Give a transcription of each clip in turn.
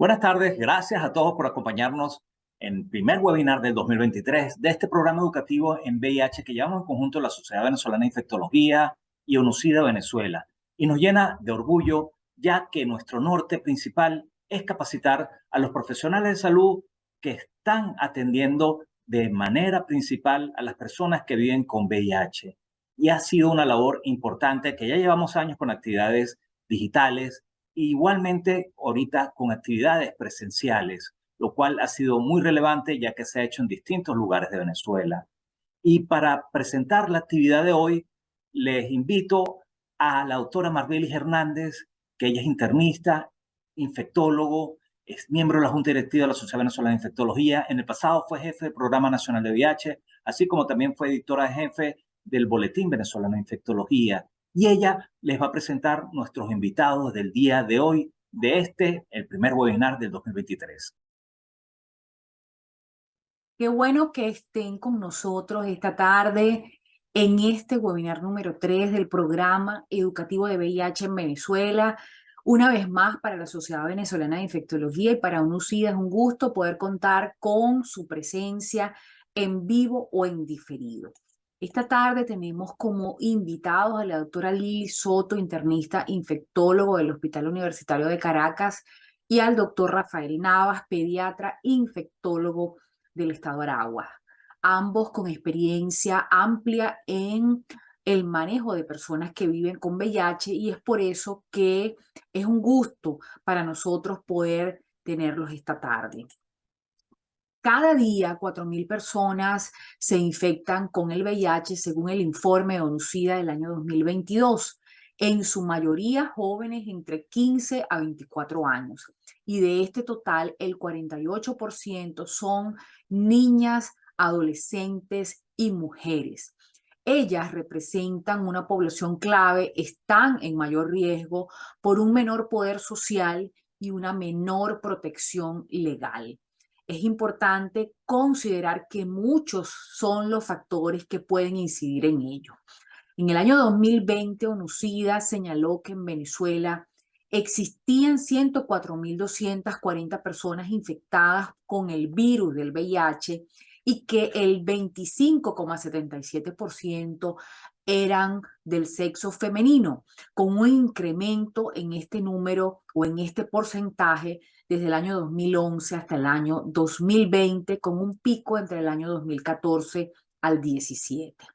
Buenas tardes, gracias a todos por acompañarnos en el primer webinar del 2023 de este programa educativo en VIH que llevamos en conjunto la Sociedad Venezolana de Infectología y ONUCIDA Venezuela. Y nos llena de orgullo ya que nuestro norte principal es capacitar a los profesionales de salud que están atendiendo de manera principal a las personas que viven con VIH. Y ha sido una labor importante que ya llevamos años con actividades digitales, igualmente ahorita con actividades presenciales, lo cual ha sido muy relevante ya que se ha hecho en distintos lugares de Venezuela. Y para presentar la actividad de hoy, les invito a la doctora Marbelis Hernández, que ella es internista, infectólogo, es miembro de la Junta Directiva de la Sociedad Venezolana de Infectología. En el pasado fue jefe del Programa Nacional de VIH, así como también fue editora jefe del Boletín Venezolano de Infectología. Y ella les va a presentar nuestros invitados del día de hoy, el primer webinar del 2023. Qué bueno que estén con nosotros esta tarde en este webinar número 3 del programa educativo de VIH en Venezuela. Una vez más, para la Sociedad Venezolana de Infectología y para UNUCIDA es un gusto poder contar con su presencia en vivo o en diferido. Esta tarde tenemos como invitados a la doctora Lili Soto, internista infectólogo del Hospital Universitario de Caracas, y al doctor Rafael Navas, pediatra infectólogo del estado Aragua, ambos con experiencia amplia en el manejo de personas que viven con VIH, y es por eso que es un gusto para nosotros poder tenerlos esta tarde. Cada día 4.000 personas se infectan con el VIH según el informe de ONUCIDA del año 2022, en su mayoría jóvenes entre 15 a 24 años. Y de este total, el 48% son niñas, adolescentes y mujeres. Ellas representan una población clave, están en mayor riesgo por un menor poder social y una menor protección legal. Es importante considerar que muchos son los factores que pueden incidir en ello. En el año 2020, ONUCIDA señaló que en Venezuela existían 104.240 personas infectadas con el virus del VIH y que el 25,77% eran del sexo femenino, con un incremento en este número o en este porcentaje desde el año 2011 hasta el año 2020, con un pico entre el año 2014 al 17.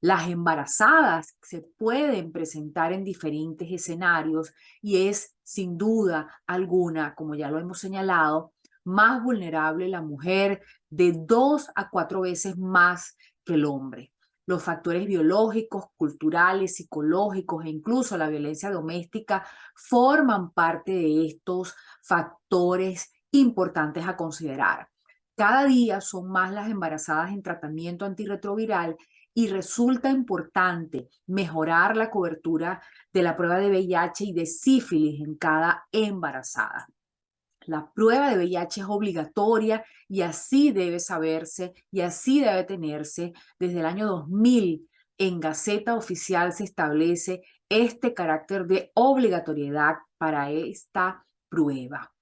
Las embarazadas se pueden presentar en diferentes escenarios y es sin duda alguna, como ya lo hemos señalado, más vulnerable la mujer, de 2 a 4 veces más que el hombre. Los factores biológicos, culturales, psicológicos e incluso la violencia doméstica forman parte de estos factores importantes a considerar. Cada día son más las embarazadas en tratamiento antirretroviral y resulta importante mejorar la cobertura de la prueba de VIH y de sífilis en cada embarazada. La prueba de VIH es obligatoria y así debe saberse y así debe tenerse. Desde el año 2000 en Gaceta Oficial se establece este carácter de obligatoriedad para esta prueba.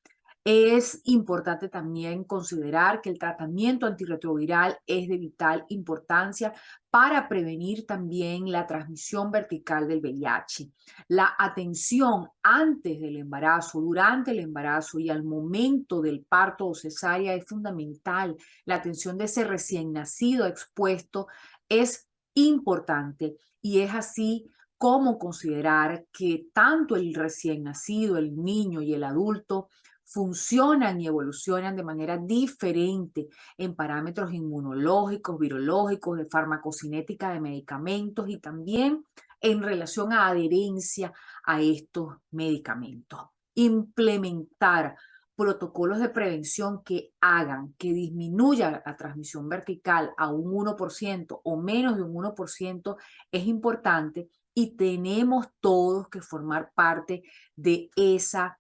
Es importante también considerar que el tratamiento antirretroviral es de vital importancia para prevenir también la transmisión vertical del VIH. La atención antes del embarazo, durante el embarazo y al momento del parto o cesárea es fundamental. La atención de ese recién nacido expuesto es importante, y es así como considerar que tanto el recién nacido, el niño y el adulto funcionan y evolucionan de manera diferente en parámetros inmunológicos, virológicos, de farmacocinética de medicamentos y también en relación a adherencia a estos medicamentos. Implementar protocolos de prevención que hagan que disminuya la transmisión vertical a un 1% o menos de un 1% es importante, y tenemos todos que formar parte de esa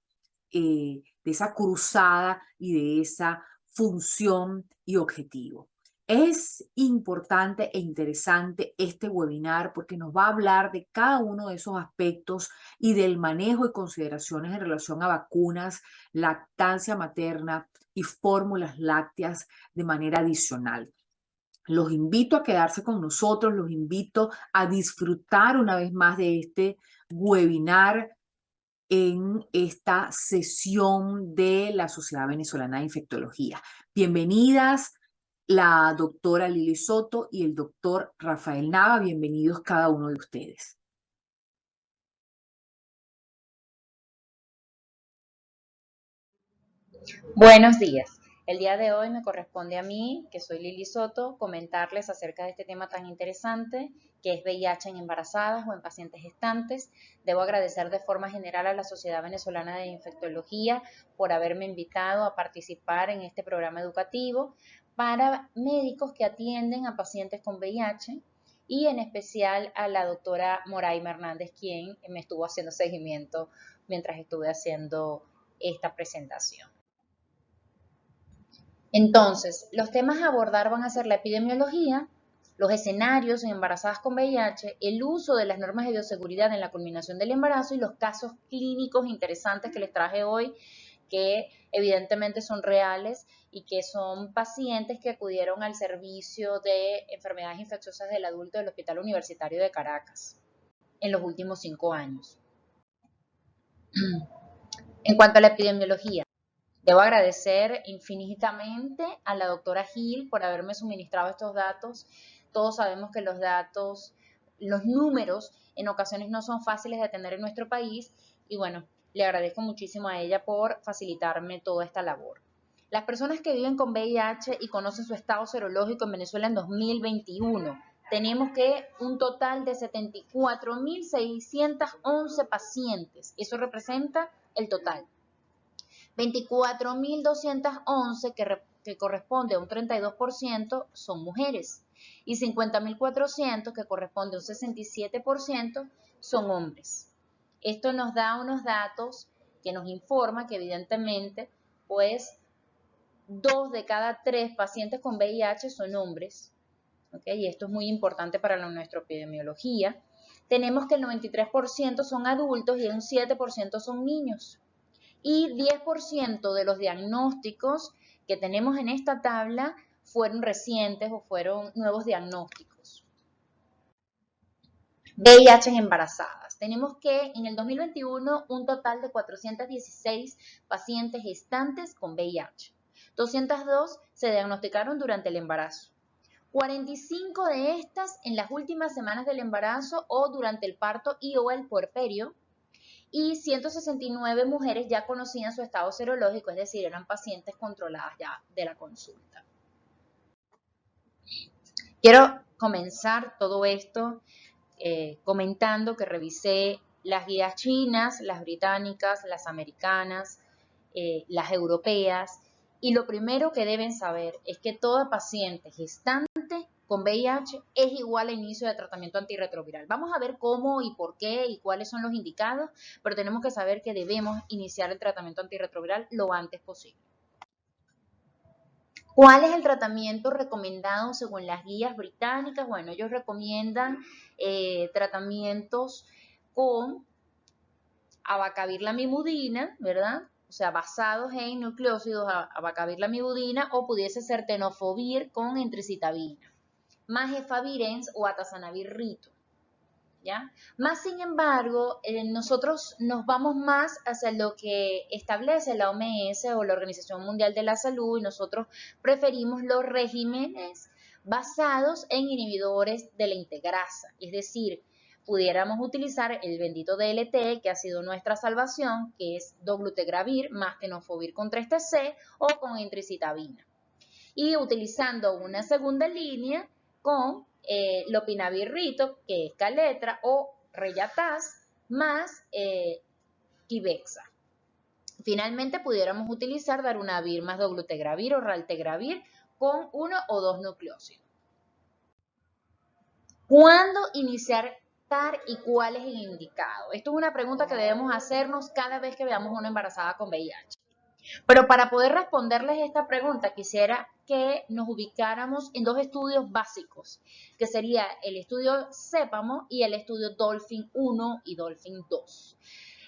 cruzada y de esa función y objetivo. Es importante e interesante este webinar porque nos va a hablar de cada uno de esos aspectos y del manejo y consideraciones en relación a vacunas, lactancia materna y fórmulas lácteas de manera adicional. Los invito a quedarse con nosotros, los invito a disfrutar una vez más de este webinar en esta sesión de la Sociedad Venezolana de Infectología. Bienvenidas la doctora Lili Soto y el doctor Rafael Nava. Bienvenidos cada uno de ustedes. Buenos días. El día de hoy me corresponde a mí, que soy Lili Soto, comentarles acerca de este tema tan interesante que es VIH en embarazadas o en pacientes gestantes. Debo agradecer de forma general a la Sociedad Venezolana de Infectología por haberme invitado a participar en este programa educativo para médicos que atienden a pacientes con VIH y en especial a la doctora Moraima Hernández, quien me estuvo haciendo seguimiento mientras estuve haciendo esta presentación. Entonces, los temas a abordar van a ser la epidemiología, los escenarios en embarazadas con VIH, el uso de las normas de bioseguridad en la culminación del embarazo y los casos clínicos interesantes que les traje hoy, que evidentemente son reales y que son pacientes que acudieron al servicio de enfermedades infecciosas del adulto del Hospital Universitario de Caracas en los últimos 5 años. En cuanto a la epidemiología, debo agradecer infinitamente a la doctora Gil por haberme suministrado estos datos. Todos sabemos que los datos, los números, en ocasiones no son fáciles de tener en nuestro país y bueno, le agradezco muchísimo a ella por facilitarme toda esta labor. Las personas que viven con VIH y conocen su estado serológico en Venezuela en 2021, tenemos que un total de 74.611 pacientes. Eso representa el total. 24.211, que corresponde a un 32%, son mujeres. Y 50.400, que corresponde a un 67%, son hombres. Esto nos da unos datos que nos informa que evidentemente, pues, 2 de cada 3 pacientes con VIH son hombres. ¿Okay? Y esto es muy importante para nuestra epidemiología. Tenemos que el 93% son adultos y un 7% son niños. Y 10% de los diagnósticos que tenemos en esta tabla fueron recientes o fueron nuevos diagnósticos. VIH en embarazadas. Tenemos que en el 2021 un total de 416 pacientes gestantes con VIH. 202 se diagnosticaron durante el embarazo. 45 de estas en las últimas semanas del embarazo o durante el parto y o el puerperio. Y 169 mujeres ya conocían su estado serológico, es decir, eran pacientes controladas ya de la consulta. Quiero comenzar todo esto comentando que revisé las guías chinas, las británicas, las americanas, las europeas, y lo primero que deben saber es que toda paciente gestante con VIH es igual a inicio de tratamiento antirretroviral. Vamos a ver cómo y por qué y cuáles son los indicados, pero tenemos que saber que debemos iniciar el tratamiento antirretroviral lo antes posible. ¿Cuál es el tratamiento recomendado según las guías británicas? Bueno, ellos recomiendan tratamientos con abacavir-lamivudina, ¿verdad? O sea, basados en nucleósidos abacavir-lamivudina, o pudiese ser tenofovir con entricitabina, más efavirenz o atazanavir-rito, ¿ya? Más sin embargo, nosotros nos vamos más hacia lo que establece la OMS o la Organización Mundial de la Salud, y nosotros preferimos los regímenes basados en inhibidores de la integrasa, es decir, pudiéramos utilizar el bendito DLT, que ha sido nuestra salvación, que es doglutegravir más tenofovir con 3-TC o con entricitabina. Y utilizando una segunda línea con lopinavir-rito, que es Caletra, o Reyataz, más Kivexa. Finalmente pudiéramos utilizar darunavir más doglutegravir o raltegravir con 1 o 2 nucleósidos. ¿Cuándo iniciar TAR y cuál es el indicado? Esto es una pregunta que debemos hacernos cada vez que veamos una embarazada con VIH. Pero para poder responderles esta pregunta, quisiera que nos ubicáramos en dos estudios básicos, que sería el estudio Sépamo y el estudio Dolphin 1 y Dolphin 2.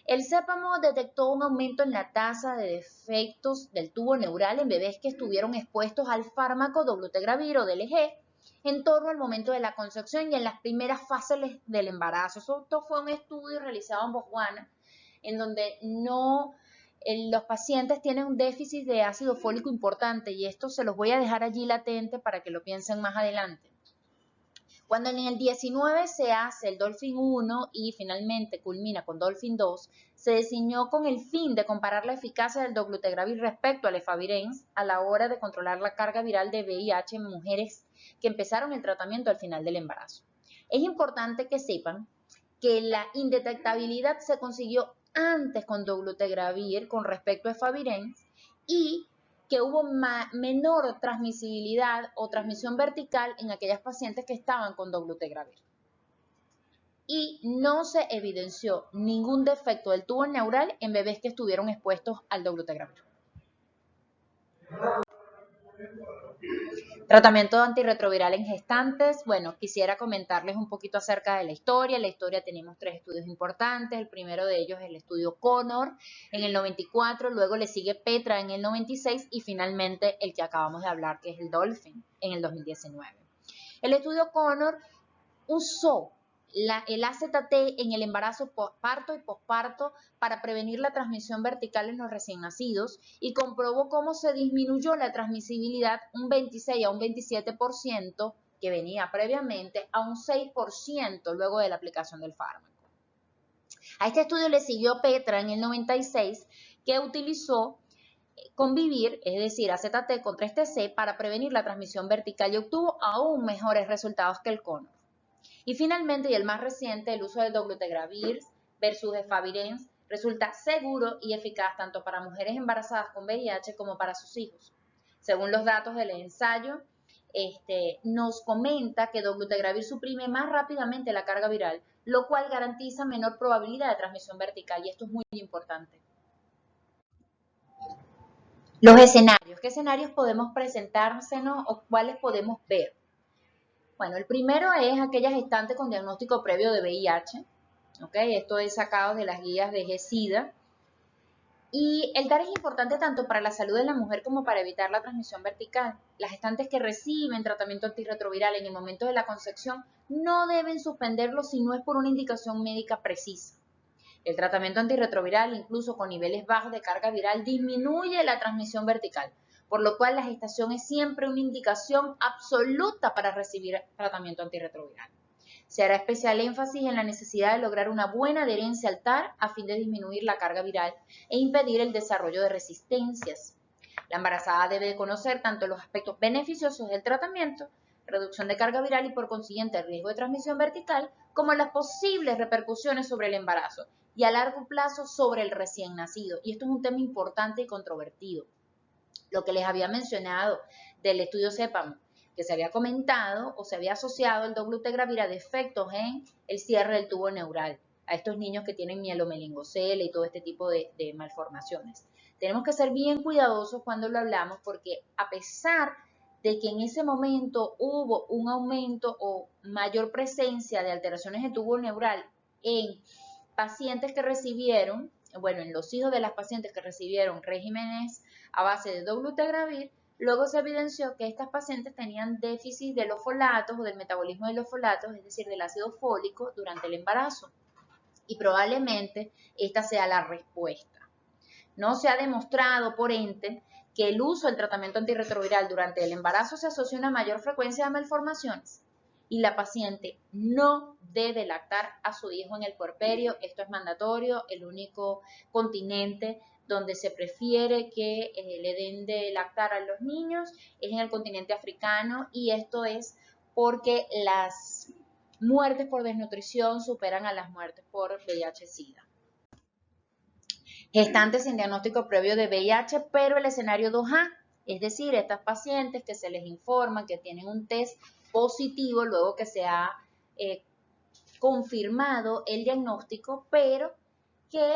El Sépamo detectó un aumento en la tasa de defectos del tubo neural en bebés que estuvieron expuestos al fármaco dolutegravir o DLG en torno al momento de la concepción y en las primeras fases del embarazo. Esto fue un estudio realizado en Botswana, en donde los pacientes tienen un déficit de ácido fólico importante, y esto se los voy a dejar allí latente para que lo piensen más adelante. Cuando en el 19 se hace el Dolphin 1 y finalmente culmina con Dolphin 2, se diseñó con el fin de comparar la eficacia del dolutegravir respecto al efavirenz a la hora de controlar la carga viral de VIH en mujeres que empezaron el tratamiento al final del embarazo. Es importante que sepan que la indetectabilidad se consiguió antes con dolutegravir con respecto a efavirenz, y que hubo menor transmisibilidad o transmisión vertical en aquellas pacientes que estaban con dolutegravir. Y no se evidenció ningún defecto del tubo neural en bebés que estuvieron expuestos al dolutegravir. Tratamiento antirretroviral en gestantes. Bueno, quisiera comentarles un poquito acerca de la historia. En la historia tenemos 3 estudios importantes. El primero de ellos es el estudio Connor en el 94, luego le sigue Petra en el 96 y finalmente el que acabamos de hablar, que es el Dolphin, en el 2019. El estudio Connor usó el AZT en el embarazo parto y posparto para prevenir la transmisión vertical en los recién nacidos, y comprobó cómo se disminuyó la transmisibilidad un 26 a un 27%, que venía previamente, a un 6% luego de la aplicación del fármaco. A este estudio le siguió Petra en el 96, que utilizó Convivir, es decir, AZT contra TC, para prevenir la transmisión vertical y obtuvo aún mejores resultados que el Connor. Y finalmente, y el más reciente, el uso del dolutegravir versus efavirenz resulta seguro y eficaz tanto para mujeres embarazadas con VIH como para sus hijos. Según los datos del ensayo, nos comenta que dolutegravir suprime más rápidamente la carga viral, lo cual garantiza menor probabilidad de transmisión vertical, y esto es muy importante. Los escenarios. ¿Qué escenarios podemos presentársenos o cuáles podemos ver? Bueno, el primero es aquella gestante con diagnóstico previo de VIH, ¿ok? Esto es sacado de las guías de GESIDA. Y el TAR es importante tanto para la salud de la mujer como para evitar la transmisión vertical. Las gestantes que reciben tratamiento antirretroviral en el momento de la concepción no deben suspenderlo si no es por una indicación médica precisa. El tratamiento antirretroviral, incluso con niveles bajos de carga viral, disminuye la transmisión vertical, por lo cual la gestación es siempre una indicación absoluta para recibir tratamiento antirretroviral. Se hará especial énfasis en la necesidad de lograr una buena adherencia al TAR a fin de disminuir la carga viral e impedir el desarrollo de resistencias. La embarazada debe conocer tanto los aspectos beneficiosos del tratamiento, reducción de carga viral y por consiguiente riesgo de transmisión vertical, como las posibles repercusiones sobre el embarazo y a largo plazo sobre el recién nacido. Y esto es un tema importante y controvertido. Lo que les había mencionado del estudio Sépamo, que se había comentado o se había asociado el dolutegravir a defectos en el cierre del tubo neural, a estos niños que tienen mielomeningocele y todo este tipo de malformaciones. Tenemos que ser bien cuidadosos cuando lo hablamos, porque a pesar de que en ese momento hubo un aumento o mayor presencia de alteraciones de tubo neural en pacientes que recibieron, bueno, en los hijos de las pacientes que recibieron regímenes a base de dolutegravir, luego se evidenció que estas pacientes tenían déficit de los folatos o del metabolismo de los folatos, es decir, del ácido fólico durante el embarazo. Y probablemente esta sea la respuesta. No se ha demostrado, por ente, que el uso del tratamiento antirretroviral durante el embarazo se asocia a una mayor frecuencia de malformaciones, y la paciente no debe lactar a su hijo en el puerperio. Esto es mandatorio. El único continente donde se prefiere que le den de lactar a los niños es en el continente africano, y esto es porque las muertes por desnutrición superan a las muertes por VIH-Sida. Gestantes sin diagnóstico previo de VIH, pero el escenario 2A, es decir, estas pacientes que se les informa que tienen un test positivo luego que se ha confirmado el diagnóstico, pero que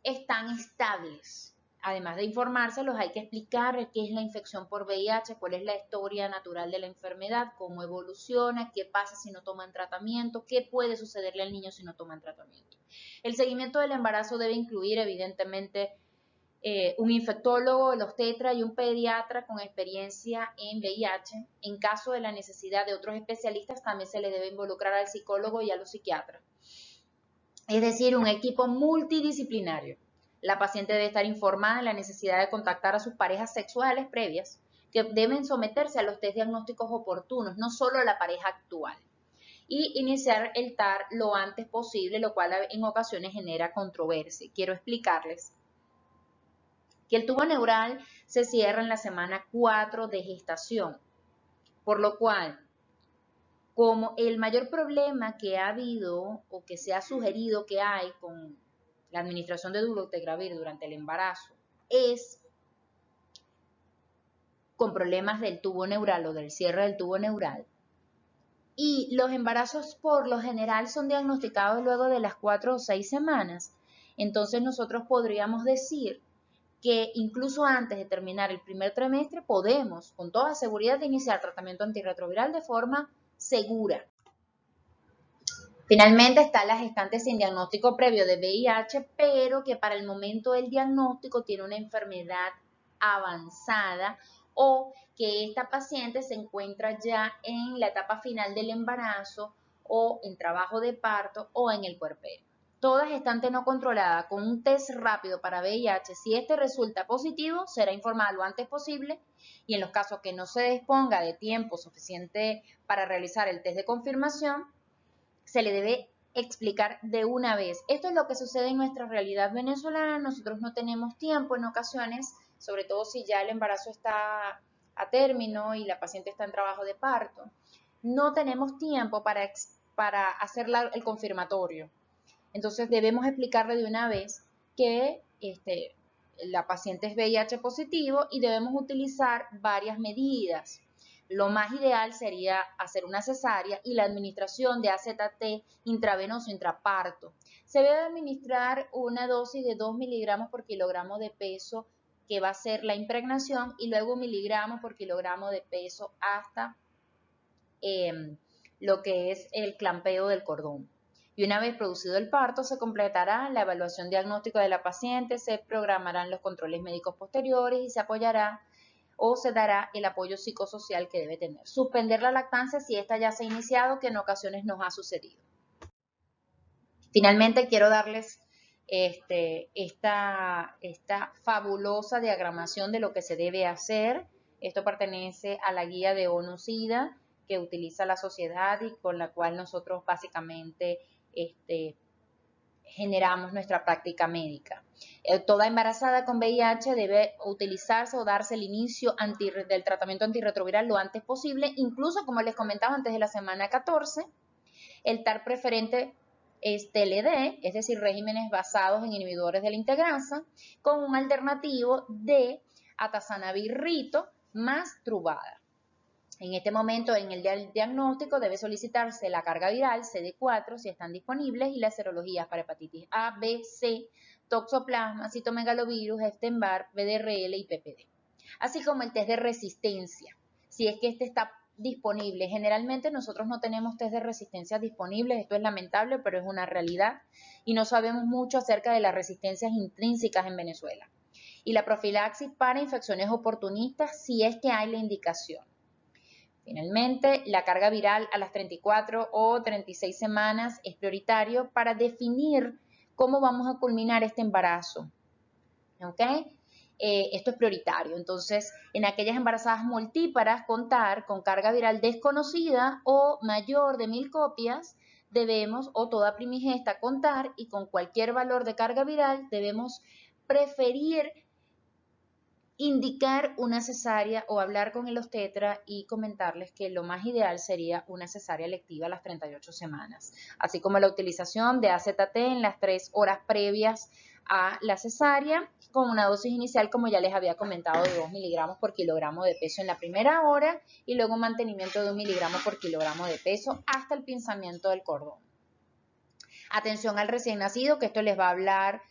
están estables además de informárselos, hay que explicar qué es la infección por VIH, cuál es la historia natural de la enfermedad, cómo evoluciona, qué pasa si no toman tratamiento, qué puede sucederle al niño si no toman tratamiento. El seguimiento del embarazo debe incluir, evidentemente, un infectólogo, el obstetra y un pediatra con experiencia en VIH. En caso de la necesidad de otros especialistas, también se le debe involucrar al psicólogo y a los psiquiatras. Es decir, un equipo multidisciplinario. La paciente debe estar informada de la necesidad de contactar a sus parejas sexuales previas, que deben someterse a los test diagnósticos oportunos, no solo a la pareja actual, y iniciar el TAR lo antes posible, lo cual en ocasiones genera controversia. Quiero explicarles que el tubo neural se cierra en la semana 4 de gestación, por lo cual, como el mayor problema que ha habido o que se ha sugerido que hay con la administración de dolutegravir durante el embarazo es con problemas del tubo neural o del cierre del tubo neural, y los embarazos por lo general son diagnosticados luego de las 4 o 6 semanas, entonces nosotros podríamos decir que incluso antes de terminar el primer trimestre podemos con toda seguridad iniciar tratamiento antirretroviral de forma segura. Finalmente está la gestante sin diagnóstico previo de VIH, pero que para el momento del diagnóstico tiene una enfermedad avanzada o que esta paciente se encuentra ya en la etapa final del embarazo o en trabajo de parto o en el puerperio. Toda gestante no controlada con un test rápido para VIH, si este resulta positivo, será informada lo antes posible y en los casos que no se disponga de tiempo suficiente para realizar el test de confirmación, se le debe explicar de una vez. Esto es lo que sucede en nuestra realidad venezolana. Nosotros no tenemos tiempo en ocasiones, sobre todo si ya el embarazo está a término y la paciente está en trabajo de parto. No tenemos tiempo para hacer el confirmatorio. Entonces debemos explicarle de una vez que la paciente es VIH positivo y debemos utilizar varias medidas. Lo más ideal sería hacer una cesárea y la administración de AZT intravenoso intraparto. Se debe administrar una dosis de 2 miligramos por kilogramo de peso, que va a ser la impregnación, y luego miligramos por kilogramo de peso hasta lo que es el clampeo del cordón. Y una vez producido el parto, se completará la evaluación diagnóstica de la paciente, se programarán los controles médicos posteriores y se apoyará o se dará el apoyo psicosocial que debe tener. Suspender la lactancia si esta ya se ha iniciado, que en ocasiones nos ha sucedido. Finalmente, quiero darles esta fabulosa diagramación de lo que se debe hacer. Esto pertenece a la guía de ONU-SIDA que utiliza la sociedad y con la cual nosotros básicamente generamos nuestra práctica médica. Toda embarazada con VIH debe utilizarse o darse el inicio del tratamiento antirretroviral lo antes posible, incluso como les comentaba antes de la semana 14, el TAR preferente es TLD, es decir, regímenes basados en inhibidores de la integrasa, con un alternativo de atazanavir rito más truvada. En este momento, en el diagnóstico, debe solicitarse la carga viral CD4 si están disponibles y las serologías para hepatitis A, B, C, toxoplasma, citomegalovirus, Epstein-Barr, VDRL y PPD. Así como el test de resistencia, si es que este está disponible. Generalmente nosotros no tenemos test de resistencia disponibles, esto es lamentable, pero es una realidad y no sabemos mucho acerca de las resistencias intrínsecas en Venezuela. Y la profilaxis para infecciones oportunistas si es que hay la indicación. Finalmente, la carga viral a las 34 o 36 semanas es prioritario para definir cómo vamos a culminar este embarazo. ¿Ok? Esto es prioritario. Entonces, en aquellas embarazadas multíparas, contar con carga viral desconocida o mayor de 1000 copias, debemos, o toda primigesta, contar, y con cualquier valor de carga viral debemos preferir indicar una cesárea o hablar con el obstetra y comentarles que lo más ideal sería una cesárea electiva a las 38 semanas, así como la utilización de AZT en las 3 horas previas a la cesárea, con una dosis inicial, como ya les había comentado, de 2 miligramos por kilogramo de peso en la primera hora y luego un mantenimiento de 1 miligramo por kilogramo de peso hasta el pinzamiento del cordón. Atención al recién nacido, que esto les va a hablar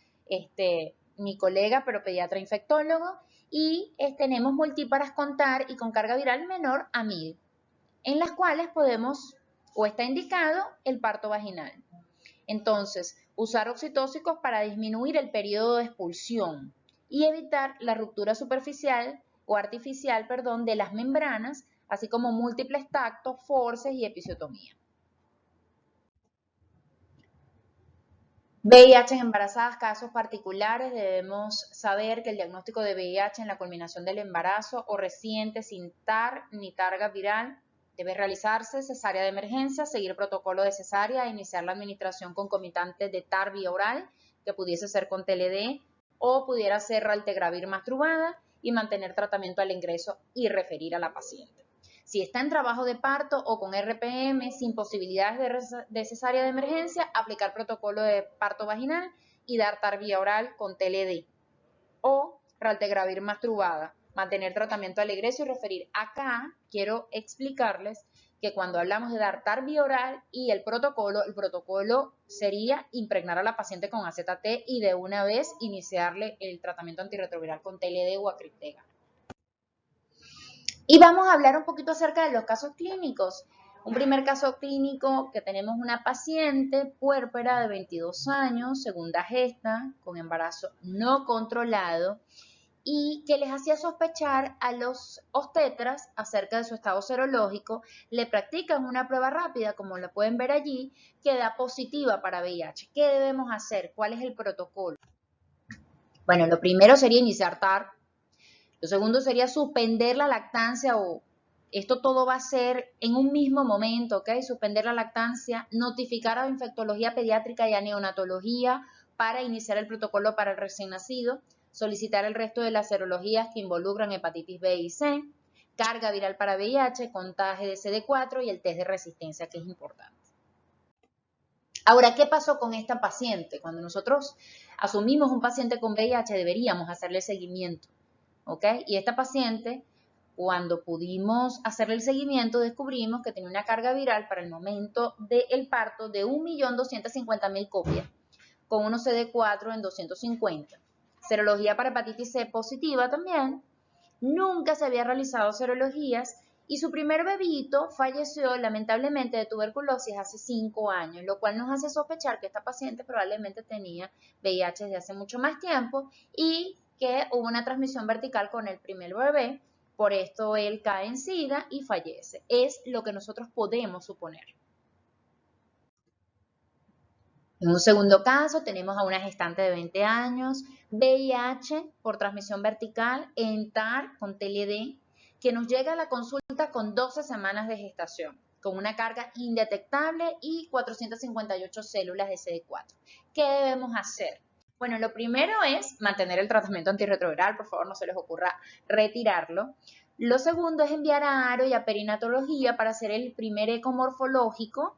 mi colega, pero pediatra infectólogo, y tenemos multíparas con TAR y con carga viral menor a 1000, en las cuales podemos, o está indicado, el parto vaginal. Entonces, usar oxitóxicos para disminuir el periodo de expulsión y evitar la ruptura superficial o artificial, de las membranas, así como múltiples tactos, forces y episiotomía. VIH en embarazadas, casos particulares. Debemos saber que el diagnóstico de VIH en la culminación del embarazo o reciente sin TAR ni carga viral debe realizarse cesárea de emergencia, seguir protocolo de cesárea, iniciar la administración concomitante de TAR vía oral, que pudiese ser con TLD o pudiera ser raltegravir mastrubada, y mantener tratamiento al ingreso y referir a la paciente. Si está en trabajo de parto o con RPM sin posibilidades de cesárea de emergencia, aplicar protocolo de parto vaginal y dar TAR vía oral con TLD o raltegravir mastrubada, mantener tratamiento al ingreso y referir. Acá quiero explicarles que cuando hablamos de dar TAR vía oral y el protocolo sería impregnar a la paciente con AZT y de una vez iniciarle el tratamiento antirretroviral con TLD o acriptega. Y vamos a hablar un poquito acerca de los casos clínicos. Un primer caso clínico que tenemos una paciente puérpera de 22 años, segunda gesta, con embarazo no controlado y que les hacía sospechar a los obstetras acerca de su estado serológico. Le practican una prueba rápida, como lo pueden ver allí, que da positiva para VIH. ¿Qué debemos hacer? ¿Cuál es el protocolo? Bueno, lo primero sería iniciar TAR. Lo segundo sería suspender la lactancia, o esto todo va a ser en un mismo momento, ¿ok? Suspender la lactancia, notificar a infectología pediátrica y a neonatología para iniciar el protocolo para el recién nacido, solicitar el resto de las serologías que involucran hepatitis B y C, carga viral para VIH, contagio de CD4 y el test de resistencia, que es importante. Ahora, ¿qué pasó con esta paciente? Cuando nosotros asumimos un paciente con VIH, deberíamos hacerle seguimiento. ¿Ok? Y esta paciente, cuando pudimos hacerle el seguimiento, descubrimos que tenía una carga viral para el momento del parto de 1.250.000 copias, con unos CD4 en 250. Serología para hepatitis C positiva también. Nunca se había realizado serologías y su primer bebito falleció lamentablemente de tuberculosis hace 5 años, lo cual nos hace sospechar que esta paciente probablemente tenía VIH desde hace mucho más tiempo y que hubo una transmisión vertical con el primer bebé, por esto él cae en SIDA y fallece. Es lo que nosotros podemos suponer. En un segundo caso tenemos a una gestante de 20 años, VIH por transmisión vertical en TAR con TLD, que nos llega a la consulta con 12 semanas de gestación, con una carga indetectable y 458 células de CD4. ¿Qué debemos hacer? Bueno, lo primero es mantener el tratamiento antirretroviral, por favor no se les ocurra retirarlo. Lo segundo es enviar a Aro y a perinatología para hacer el primer eco morfológico,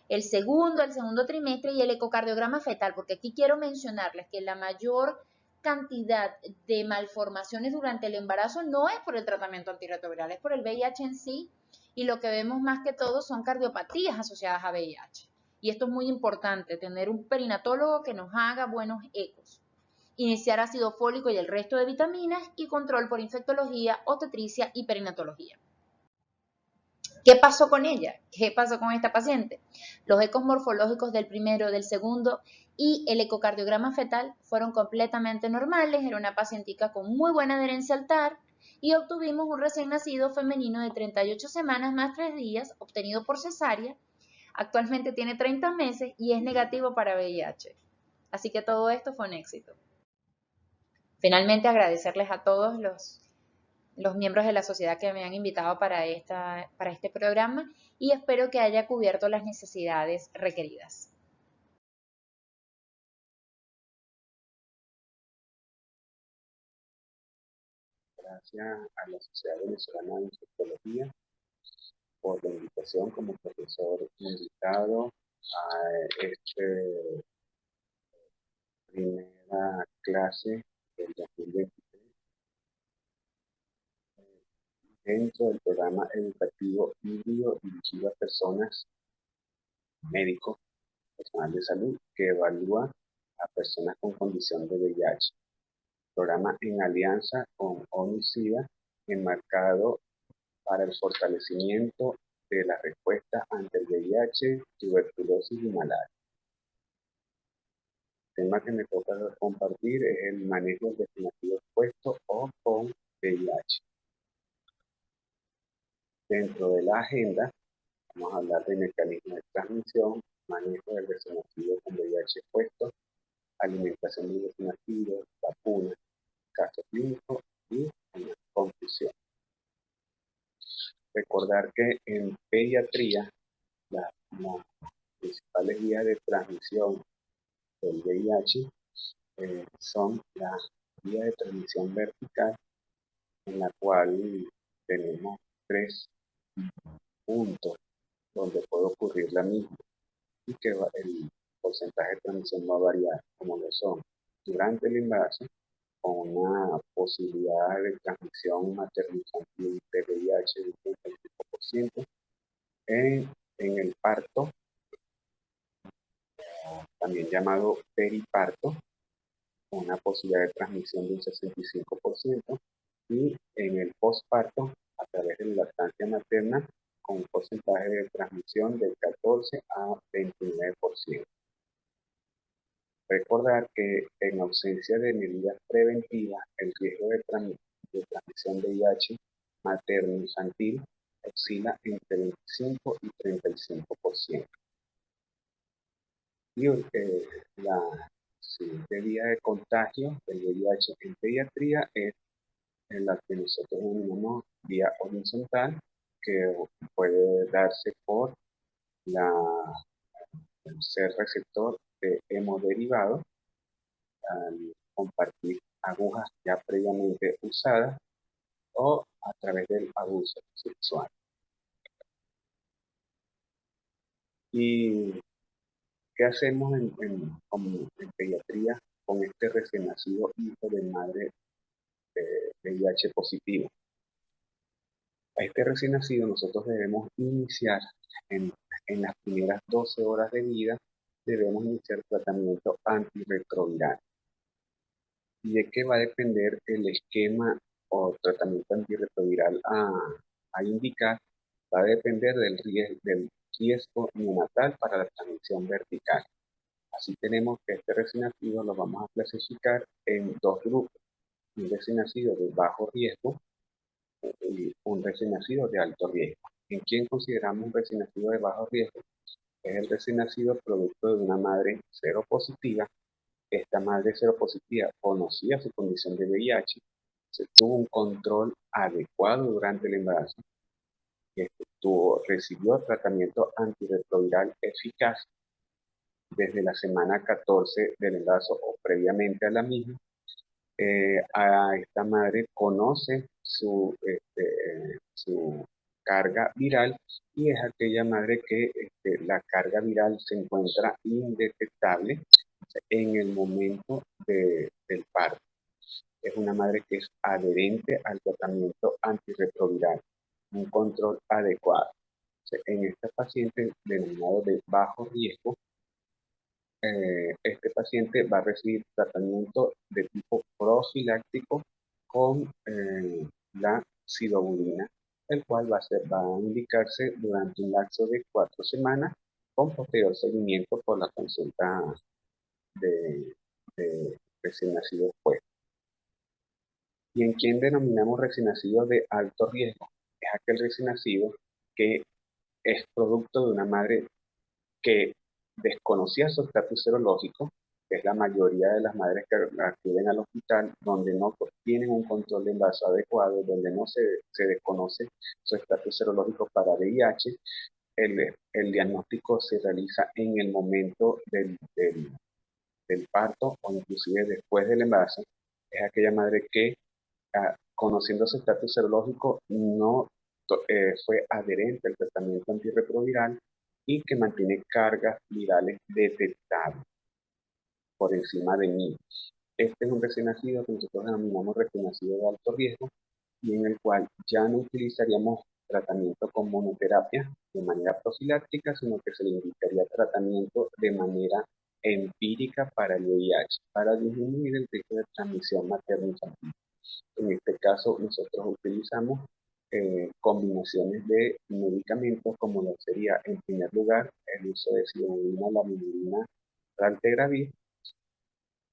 el segundo trimestre y el ecocardiograma fetal, porque aquí quiero mencionarles que la mayor cantidad de malformaciones durante el embarazo no es por el tratamiento antirretroviral, es por el VIH en sí, y lo que vemos más que todo son cardiopatías asociadas a VIH. Y esto es muy importante, tener un perinatólogo que nos haga buenos ecos. Iniciar ácido fólico y el resto de vitaminas y control por infectología, obstetricia y perinatología. ¿Qué pasó con ella? ¿Qué pasó con esta paciente? Los ecos morfológicos del primero, del segundo y el ecocardiograma fetal fueron completamente normales. Era una pacientica con muy buena adherencia al TAR y obtuvimos un recién nacido femenino de 38 semanas más 3 días, obtenido por cesárea. Actualmente tiene 30 meses y es negativo para VIH. Así que todo esto fue un éxito. Finalmente, agradecerles a todos los miembros de la sociedad que me han invitado para este programa y espero que haya cubierto las necesidades requeridas. Gracias a la Sociedad Venezolana de Infectología por la invitación como profesor invitado a esta primera clase del 2023 dentro del programa educativo híbrido dirigido a personas, médicos, personal de salud, que evalúa a personas con condición de VIH. programa en alianza con ONU-SIDA, enmarcado para el fortalecimiento de la respuesta ante el VIH, tuberculosis y malaria. El tema que me toca compartir es el manejo del destinativo expuesto o con VIH. Dentro de la agenda, vamos a hablar de mecanismos de transmisión, manejo del destinativo con VIH expuesto, alimentación del destinativo, vacunas, caso clínico y conclusión. Recordar que en pediatría las principales vías de transmisión del VIH son las vías de transmisión vertical, en la cual tenemos 3 puntos donde puede ocurrir la misma y que el porcentaje de transmisión va a variar, como lo son durante el embarazo, con una posibilidad de transmisión materno-infantil de VIH del 35%, en el parto, también llamado periparto, con una posibilidad de transmisión de un 65%, y en el posparto, a través de la lactancia materna, con un porcentaje de transmisión del 14 a 29%. Recordar que en ausencia de medidas preventivas, el riesgo de transmisión de VIH materno-infantil oscila entre 25 y 35%. Y la siguiente vía de contagio del VIH en pediatría es en la que nosotros denominamos vía horizontal, que puede darse por el ser receptor de hemoderivado al compartir agujas ya previamente usadas o a través del abuso sexual. ¿Y qué hacemos en pediatría con este recién nacido hijo de madre VIH positivo? A este recién nacido nosotros debemos iniciar en las primeras 12 horas de vida, debemos iniciar tratamiento antirretroviral. ¿Y de qué va a depender el esquema o tratamiento antirretroviral a indicar? Va a depender del riesgo neonatal para la transmisión vertical. Así tenemos que este recién nacido lo vamos a clasificar en 2 grupos: un recién nacido de bajo riesgo y un recién nacido de alto riesgo. ¿En quién consideramos un recién nacido de bajo riesgo? Es el recién nacido producto de una madre seropositiva. Esta madre seropositiva conocía su condición de VIH, se tuvo un control adecuado durante el embarazo, recibió tratamiento antirretroviral eficaz desde la semana 14 del embarazo o previamente a la misma. A esta madre conoce su carga viral y es aquella madre que la carga viral se encuentra indetectable en el momento del parto. Es una madre que es adherente al tratamiento antirretroviral, un control adecuado. En este paciente denominado de bajo riesgo, este paciente va a recibir tratamiento de tipo profiláctico con la sidobudina, el cual va a indicarse durante un lapso de 4 semanas con posterior seguimiento por la consulta de recién nacido expuesto. ¿Y en quién denominamos recién nacido de alto riesgo? Es aquel recién nacido que es producto de una madre que desconocía su estatus serológico, que es la mayoría de las madres que acuden al hospital, donde no tienen un control de embarazo adecuado, donde no se desconoce su estatus serológico para VIH. El diagnóstico se realiza en el momento del parto o inclusive después del embarazo. Es aquella madre que, conociendo su estatus serológico, no fue adherente al tratamiento antirretroviral y que mantiene cargas virales detectables por encima de 1000. Este es un recién nacido que nosotros denominamos recién nacido de alto riesgo y en el cual ya no utilizaríamos tratamiento con monoterapia de manera profiláctica, sino que se le indicaría tratamiento de manera empírica para el VIH, para disminuir el riesgo de transmisión materno-infantil. En este caso, nosotros utilizamos combinaciones de medicamentos, como lo sería, en primer lugar, el uso de sidobudina, lamivudina, raltegravir.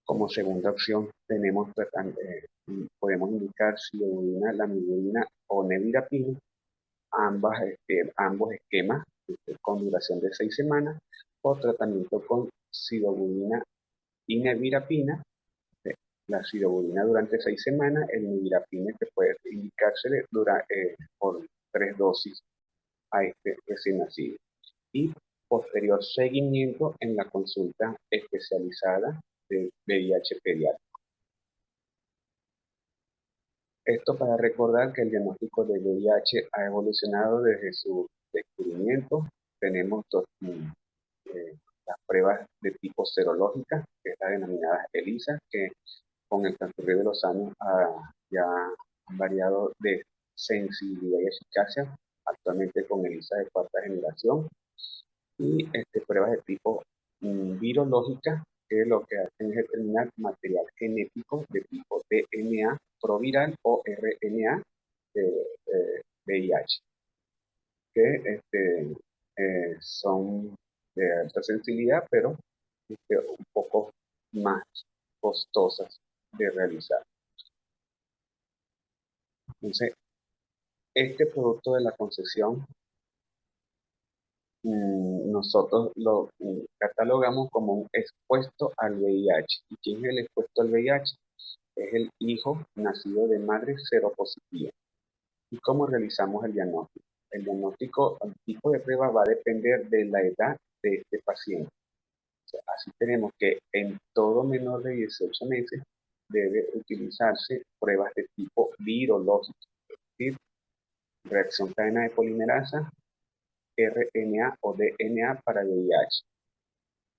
Como segunda opción, podemos indicar sidobudina, lamivudina o nevirapina, ambos esquemas con duración de 6 semanas, o tratamiento con sidobudina y nevirapina. La sidobudina durante 6 semanas, el nevirapina que puede indicársele por 3 dosis a este recién nacido. Y posterior seguimiento en la consulta especializada de VIH pediátrico. Esto para recordar que el diagnóstico de VIH ha evolucionado desde su descubrimiento. Tenemos las pruebas de tipo serológica, que es la denominada ELISA, que con el transcurrir de los años ya han variado de sensibilidad y eficacia, actualmente con ELISA de cuarta generación, y pruebas de tipo virológica, que lo que hacen es determinar material genético de tipo DNA proviral o RNA de VIH, que son de alta sensibilidad, pero un poco más costosas de realizar. Entonces, este producto de la concepción nosotros lo catalogamos como un expuesto al VIH. ¿Y quién es el expuesto al VIH? Es el hijo nacido de madre seropositiva. ¿Y cómo realizamos el diagnóstico? El diagnóstico, el tipo de prueba va a depender de la edad de este paciente. O sea, así tenemos que en todo menor de 18 meses debe utilizarse pruebas de tipo virológico, es decir, reacción cadena de polimerasa, RNA o DNA para VIH.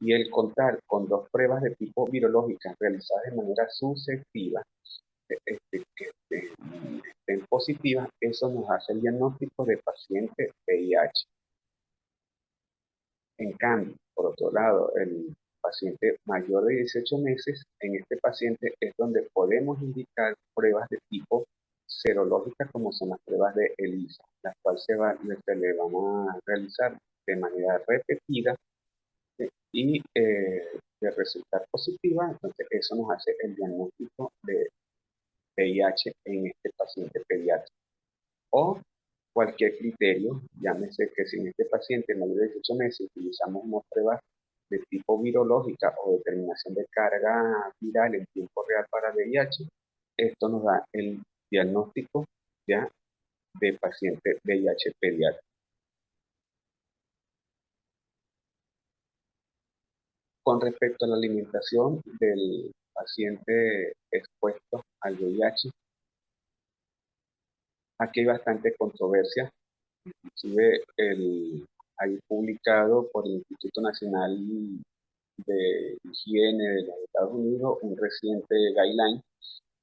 Y el contar con 2 pruebas de tipo virológicas realizadas de manera sucesiva, que estén positivas, eso nos hace el diagnóstico de paciente VIH. En cambio, por otro lado, el paciente mayor de 18 meses, en este paciente es donde podemos indicar pruebas de tipo serológica, como son las pruebas de ELISA, las cuales se le van a realizar de manera repetida y de resultar positiva. Entonces eso nos hace el diagnóstico de VIH en este paciente pediátrico. O cualquier criterio, llámese que si en este paciente mayor de 18 meses utilizamos una prueba de tipo virológica o determinación de carga viral en tiempo real para VIH, esto nos da el diagnóstico ya de paciente VIH pediátrico. Con respecto a la alimentación del paciente expuesto al VIH, aquí hay bastante controversia. Inclusive hay publicado por el Instituto Nacional de Higiene de los Estados Unidos un reciente guideline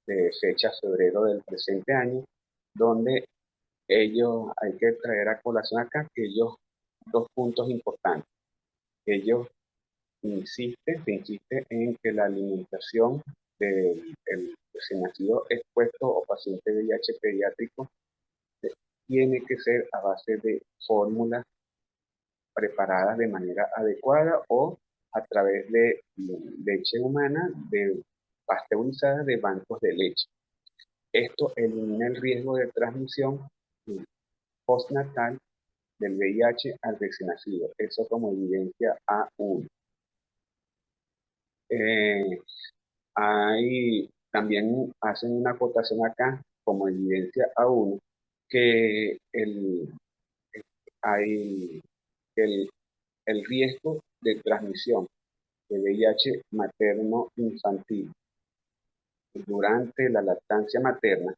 de fecha febrero del presente año, donde hay que traer a colación acá que dos puntos importantes. Ellos se insiste en que la alimentación del recién nacido expuesto o paciente de VIH pediátrico tiene que ser a base de fórmulas preparadas de manera adecuada o a través de leche humana pasteurizada de bancos de leche. Esto elimina el riesgo de transmisión postnatal del VIH al recién nacido. Eso como evidencia A1. También hacen una acotación acá como evidencia A1 que hay el riesgo de transmisión de VIH materno-infantil durante la lactancia materna,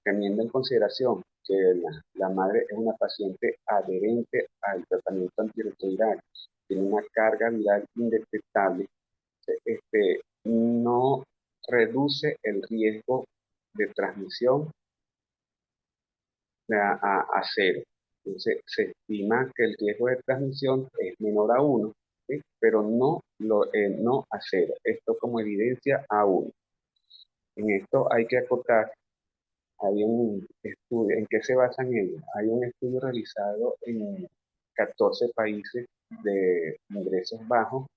teniendo en consideración que la madre es una paciente adherente al tratamiento antirretroviral, tiene una carga viral indetectable, no reduce el riesgo de transmisión a cero. Entonces, se estima que el riesgo de transmisión es menor a 1, ¿sí? Pero no a 0. Esto como evidencia A1. En esto hay que acotar, hay un estudio, ¿en qué se basan ellos? Hay un estudio realizado en 14 países de ingresos bajos,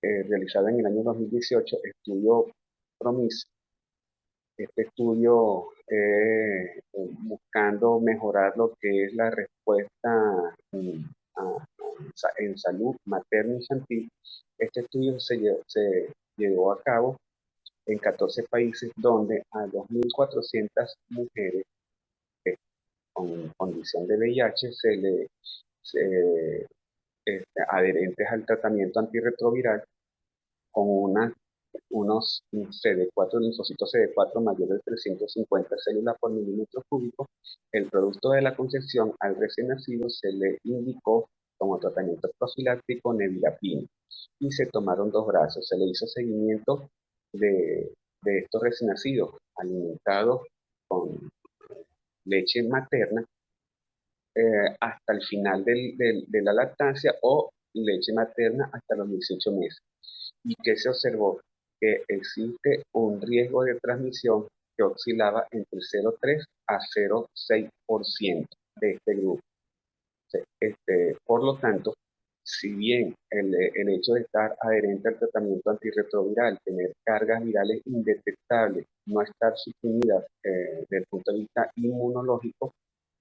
realizado en el año 2018, estudio PROMIS. Este estudio buscando mejorar lo que es la respuesta en salud materno-infantil. Este estudio se llevó a cabo en 14 países donde a 2.400 mujeres con condición de VIH adherentes al tratamiento antirretroviral con unos CD4, linfocitos CD4 mayores de 350 células por milímetro cúbico. El producto de la concepción al recién nacido se le indicó como tratamiento profiláctico nevirapina y se tomaron 2 brazos. Se le hizo seguimiento de estos recién nacidos alimentados con leche materna hasta el final de la lactancia o leche materna hasta los 18 meses. ¿Y qué se observó? Que existe un riesgo de transmisión que oscilaba entre 0,3 a 0,6% de este grupo. Por lo tanto, si bien el hecho de estar adherente al tratamiento antirretroviral, tener cargas virales indetectables, no estar suprimidas desde el punto de vista inmunológico,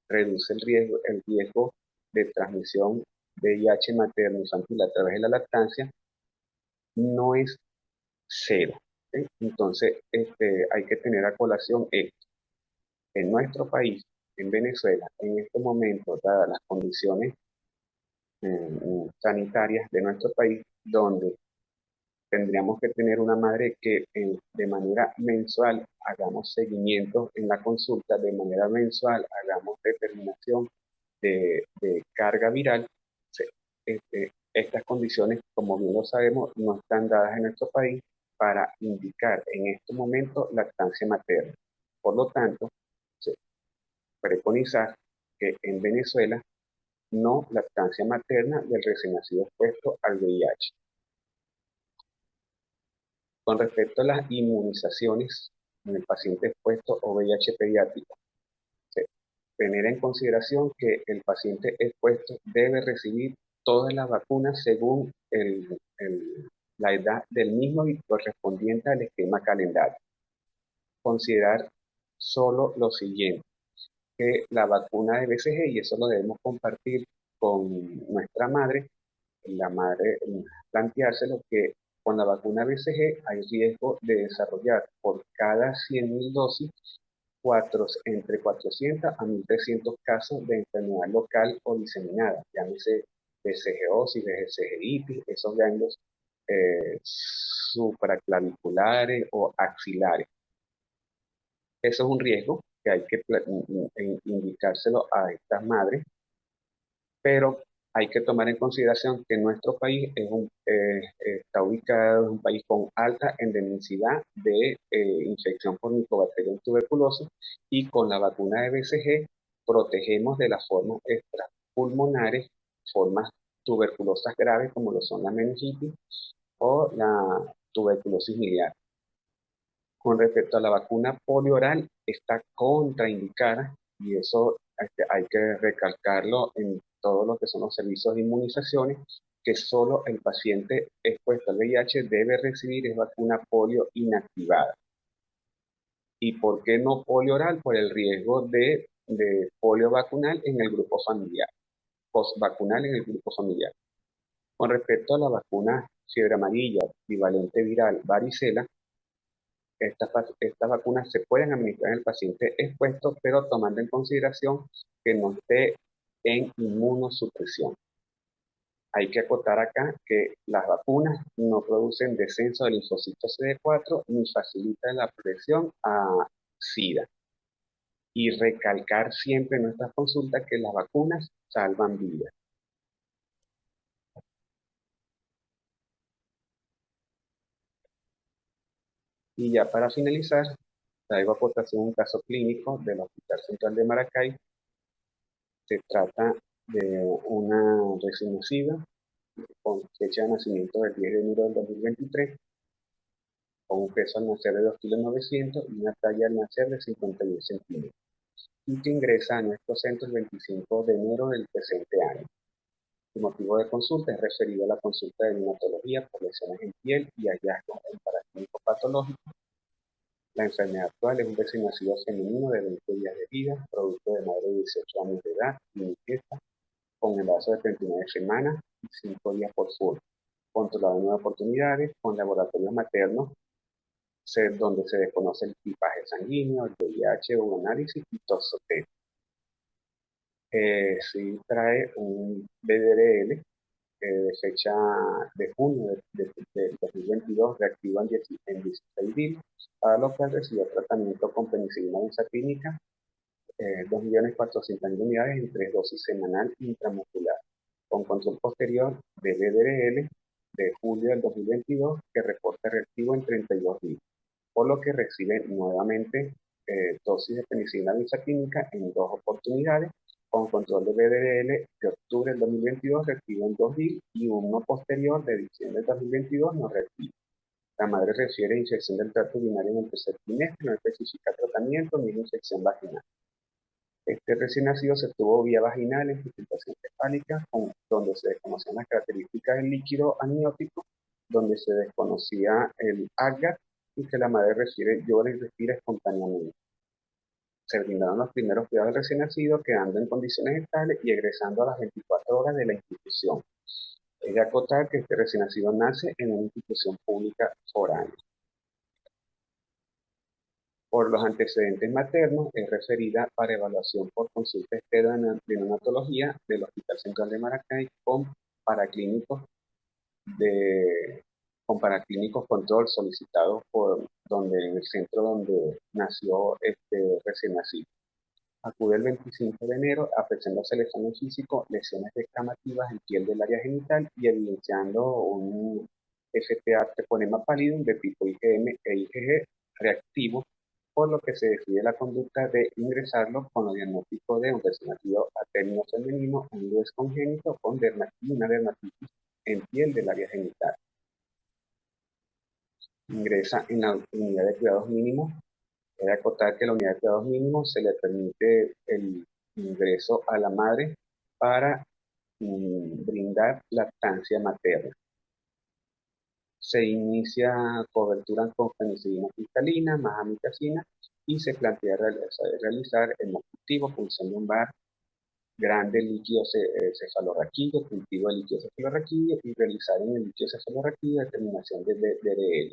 reduce el riesgo de transmisión de VIH materno-infantil a través de la lactancia, no es 0. ¿Sí? Entonces, hay que tener a colación esto. En nuestro país, en Venezuela, en este momento, dadas las condiciones sanitarias de nuestro país, donde tendríamos que tener una madre que de manera mensual hagamos seguimiento en la consulta, de manera mensual hagamos determinación de carga viral. Estas condiciones, como bien lo sabemos, no están dadas en nuestro país para indicar en este momento lactancia materna. Por lo tanto, se preconiza que en Venezuela no lactancia materna del recién nacido expuesto al VIH. Con respecto a las inmunizaciones en el paciente expuesto o VIH pediátrico, tener en consideración que el paciente expuesto debe recibir todas las vacunas según la edad del mismo y correspondiente al esquema calendario. Considerar solo lo siguiente, que la vacuna de BCG, y eso lo debemos compartir con nuestra madre, la madre planteárselo que con la vacuna BCG hay riesgo de desarrollar por cada 100.000 dosis entre 400 a 1.300 casos de enfermedad local o diseminada, llámese BCG-osis, BCG-itis, esos ganglios supraclaviculares o axilares. Eso es un riesgo que hay que indicárselo a estas madres, pero hay que tomar en consideración que nuestro país está ubicado en un país con alta endemicidad de infección por Mycobacterium tuberculosis, y con la vacuna de BCG protegemos de las formas extrapulmonares, formas tuberculosas graves como lo son la meningitis o la tuberculosis miliar. Con respecto a la vacuna polioral, está contraindicada, y eso hay que recalcarlo en todo lo que son los servicios de inmunizaciones, que solo el paciente expuesto al VIH debe recibir es vacuna polio inactivada. ¿Y por qué no polio oral? Por el riesgo de polio vacunal en el grupo familiar, postvacunal en el grupo familiar. Con respecto a la vacuna fiebre amarilla, bivalente viral, varicela, estas vacunas se pueden administrar en el paciente expuesto, pero tomando en consideración que no esté en inmunosupresión. Hay que acotar acá que las vacunas no producen descenso del linfocito CD4 ni facilitan la progresión a SIDA. Y recalcar siempre en nuestras consultas que las vacunas salvan vidas. Y ya para finalizar, traigo a aportación un caso clínico del Hospital Central de Maracay. Se trata de una recién nacida con fecha de nacimiento del 10 de enero del 2023, con un peso al nacer de 2,9 kg y una talla al nacer de 51 centímetros, y que ingresa a nuestro centro el 25 de enero del presente año. Su motivo de consulta es referido a la consulta de neonatología por lesiones en piel y hallazgos en paraclínico patológico. La enfermedad actual es un recién nacido femenino de 20 días de vida, producto de madre de 18 años de edad y inquieta, con embarazo de 39 semanas y 5 días por full, controlado en 9 oportunidades, con laboratorios maternos, donde se desconoce el tipaje sanguíneo, el VIH, un análisis y toxotest. Sí trae un BDRL de fecha de junio del 2022, reactivo en 16 días, para lo cual recibió tratamiento con penicilina benzatínica, 2.400.000 unidades en 3 dosis semanal intramuscular, con control posterior de BDRL de julio del 2022, que reporta reactivo en 32 días, por lo que recibe nuevamente dosis de penicilina benzatínica en 2 oportunidades, con control de BDRL de octubre del 2022 reactivo en 2 días y uno posterior de diciembre del 2022 no reactivo. La madre refiere inyección del tracto urinario en el tercer trimestre, no especifica tratamiento ni inyección vaginal. Este recién nacido se tuvo vía vaginal en infiltración cefálica, donde se desconocían las características del líquido amniótico, donde se desconocía el agar y que la madre refiere llora y respira espontáneamente. Se brindaron los primeros cuidados del recién nacido, quedando en condiciones estables y egresando a las 24 horas de la institución. Es de acotar que este recién nacido nace en una institución pública foránea. Por los antecedentes maternos, es referida para evaluación por consulta externa de neonatología del Hospital Central de Maracay con paraclínicos control solicitados en el centro donde nació este recién nacido. Acude el 25 de enero apreciándose el examen físico, lesiones descamativas en piel del área genital y evidenciando un FTA treponema pálido de tipo IgM e IgG reactivo, por lo que se decide la conducta de ingresarlo con el diagnóstico de un recién nacido atérmico femenino, un IDS congénito con una dermatitis en piel del área genital. Ingresa en la unidad de cuidados mínimos. He de acotar que en la unidad de cuidados mínimos se le permite el ingreso a la madre para brindar lactancia materna. Se inicia cobertura con penicilina cristalina más amicacina y se plantea realizar el cultivo, punción lumbar, grande líquido cefalorraquídeo, cultivo de líquido cefalorraquídeo y realizar en el líquido cefalorraquídeo determinación de DRL.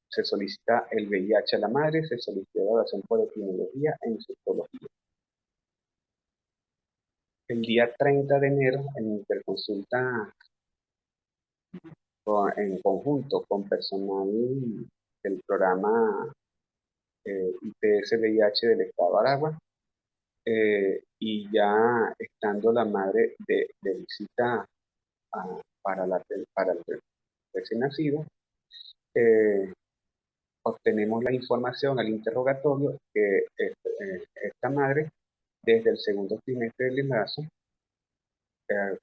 Se solicita el VIH a la madre, se solicita evaluación por epidemiología e infectología. El día 30 de enero, en interconsulta en conjunto con personal del programa IPS VIH del Estado de Aragua, y ya estando la madre de visita para el recién nacido, obtenemos la información al interrogatorio que esta madre, desde el segundo trimestre del embarazo,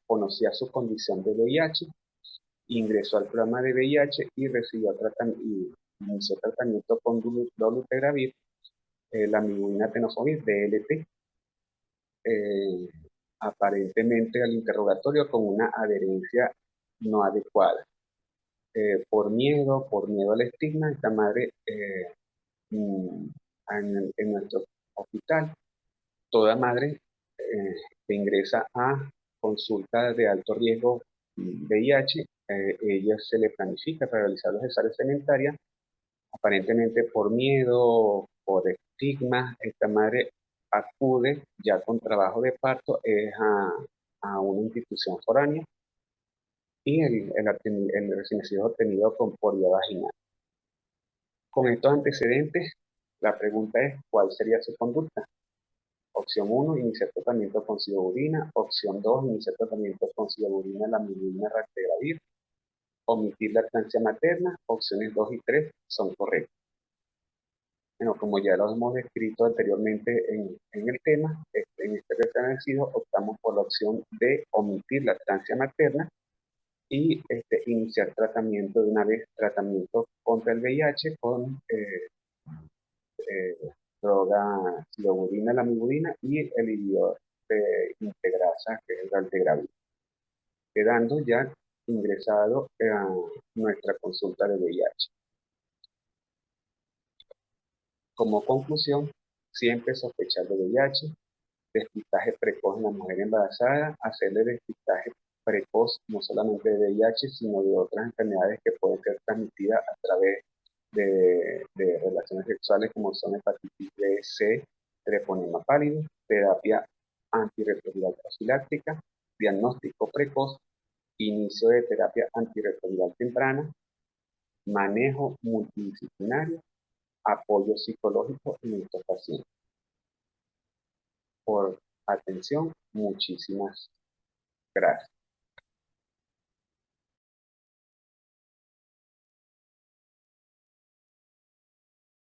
conocía su condición de VIH, ingresó al programa de VIH y inició tratamiento con dolutegravir, la mibulina tenofovir, DLT, aparentemente al interrogatorio con una adherencia no adecuada. Por miedo al estigma, esta madre en nuestro hospital, toda madre que ingresa a consulta de alto riesgo VIH, ella se le planifica para realizar los cesáreas sanitarias, aparentemente por miedo, por estigma, esta madre acude ya con trabajo de parto a una institución foránea y el recién nacido obtenido por vía vaginal. Con estos antecedentes, la pregunta es, ¿cuál sería su conducta? Opción 1, iniciar tratamiento con sidoburina. Opción 2, iniciar tratamiento con sidoburina, la mibulina ractegravir. Omitir lactancia materna. Opciones 2 y 3 son correctas. Bueno, como ya lo hemos descrito anteriormente en el tema, en este recién nacido optamos por la opción de omitir lactancia materna y iniciar tratamiento de una vez, tratamiento contra el VIH con droga siloburina, lamivudina y el inhibidor de integrasa, que es el raltegravir, quedando ya ingresado a nuestra consulta de VIH. Como conclusión, siempre sospechar de VIH, despistaje precoz en la mujer embarazada, hacerle despistaje precoz no solamente de VIH, sino de otras enfermedades que pueden ser transmitidas a través de relaciones sexuales como son hepatitis B, C, treponema pálido, terapia antirretroviral profiláctica, diagnóstico precoz, inicio de terapia antirretroviral temprana, manejo multidisciplinario, apoyo psicológico en estos pacientes. Por atención, muchísimas gracias.